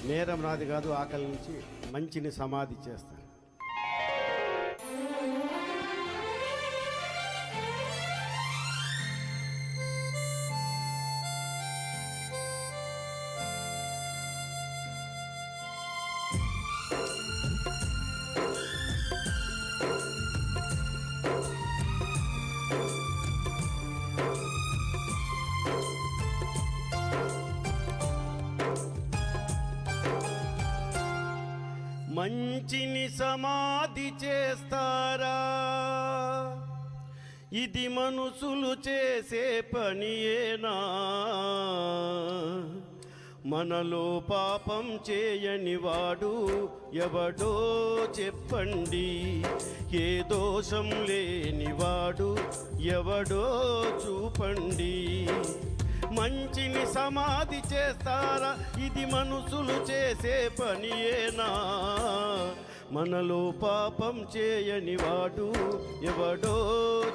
నేరం నాది కాదు, ఆకలి నుంచి మంచిని సమాధి చేస్తాను. మంచిని సమాధి చేస్తారా? ఇది మనుషులు చేసే పనియేనా? మనలో పాపం చేయని వాడు ఎవడో చెప్పండి. ఏ దోషం లేనివాడు ఎవడో చూపండి. మంచిని సమాధి చేస్తారా? ఇది మనుషులు చేసే పనియేనా? మనలో పాపం చేయని వాడు ఎవడో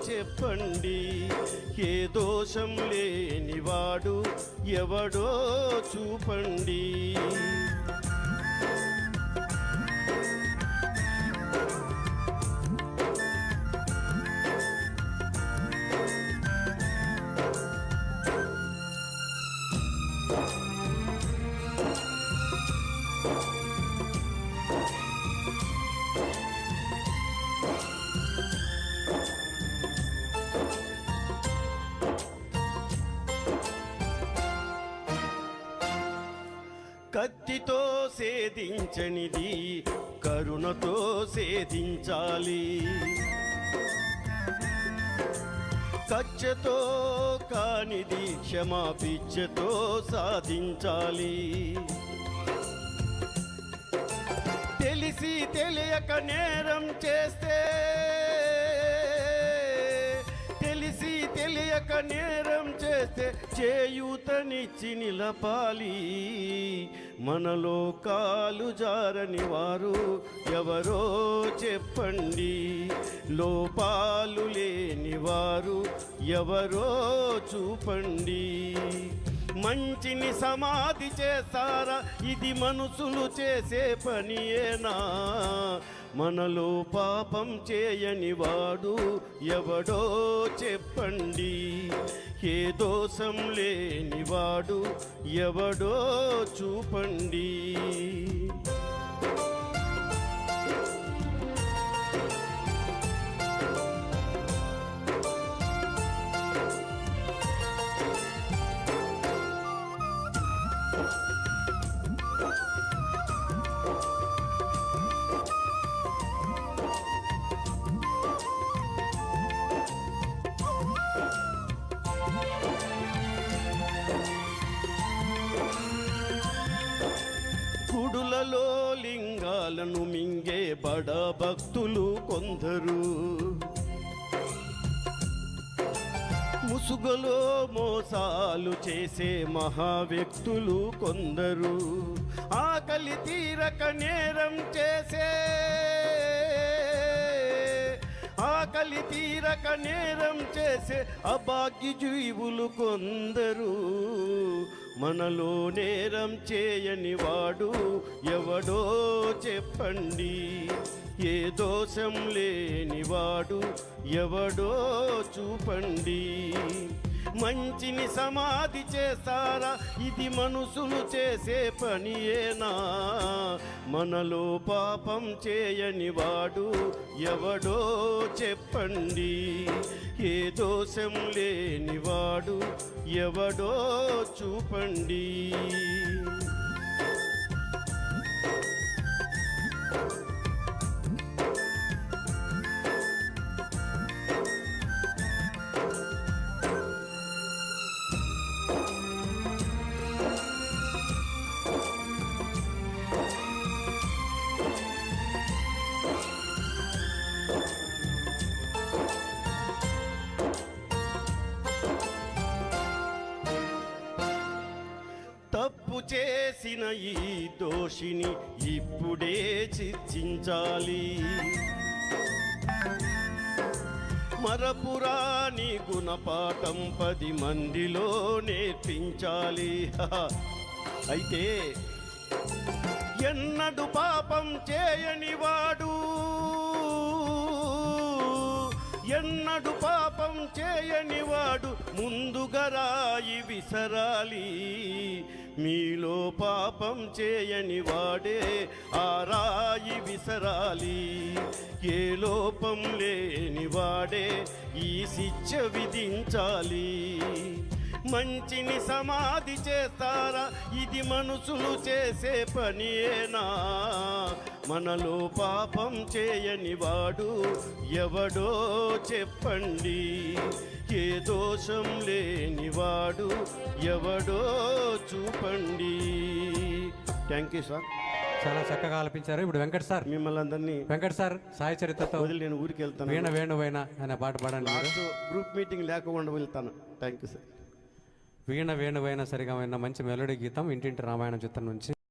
చెప్పండి. ఏ దోషం లేనివాడు ఎవడో చూపండి. కత్తితో సేధించనిది కరుణతో సేధించాలి. కచ్చతో కానిది క్షమాపిచ్చతో సాధించాలి. తెలిసి తెలియక నేరం చేస్తే, తెలిసి తెలియక నేరం చేస్తే చేయూతనిచ్చి నిలపాలి. మనలో కాలు జారని వారు ఎవరో చెప్పండి. లోపాలు లేని వారు ఎవరో చూపండి. మంచిని సమాధి చేస్తారా? ఇది మనుషులు చేసే పనియేనా? మనలో పాపం చేయని వాడు ఎవడో చెప్పండి. ఏ దోషం లేనివాడు ఎవడో చూపండి. గుడులలో లింగాలను మింగే బడ భక్తులు కొందరు, ముసుగులో మోసాలు చేసే మహా వ్యక్తులు కొందరు, ఆకలి తీరక నేరం చేసే, ఆకలి తీరక నేరం చేసే అభాగ్య జీవులు కొందరు. మనలో నేరం చేయని వాడు ఎవడో చెప్పండి. ఏ దోషం లేనివాడు ఎవడో చూపండి. మంచిని సమాధి చేస్తారా? ఇది మనుషులు చేసే పనియేనా? మనలో పాపం చేయని వాడు ఎవడో చెప్పండి. ఏ దోషం లేనివాడు ఎవడో చూపండి. తప్పు చేసిన ఈ దోషిని ఇప్పుడే శిక్షించాలి. మరపురాని గుణపాఠం 10 మందిలో నేర్పించాలి. అయితే ఎన్నడు పాపం చేయనివాడు, ఎన్నడు పాపం చేయనివాడు ముందుగా రాయి విసరాలి. మీలో పాపం చేయని వాడే ఆ రాయి విసరాలి. ఏ లోపం లేని వాడే ఈ శిక్ష విధించాలి. మంచిని సమాధి చేస్తారా? ఇది మనుషులు చేసే పనియేనా? మనలో పాపం చేయని వాడు ఎవడో చెప్పండి. ఏ దోషం లేనివాడు ఎవడో చూపండి. Thank you sir. చాలా చక్కగా ఆలపించారు. ఇప్పుడు వెంకట్ సార్, మిమ్మల్ని అందరినీ వెంకట్ సార్ సాయి చరిత్రతో వదిలి నేను ఊరికి వెళ్తాను. వీణ వేణువైన అనే పాట పాడండి. లాస్ట్ గ్రూప్ మీటింగ్ లేకుండా వెళ్తాను. Thank you sir. వీణ వేణువైన సరిగా మంచి మెలోడీ గీతం ఇంటింటి రామాయణం చిత్రం నుంచి.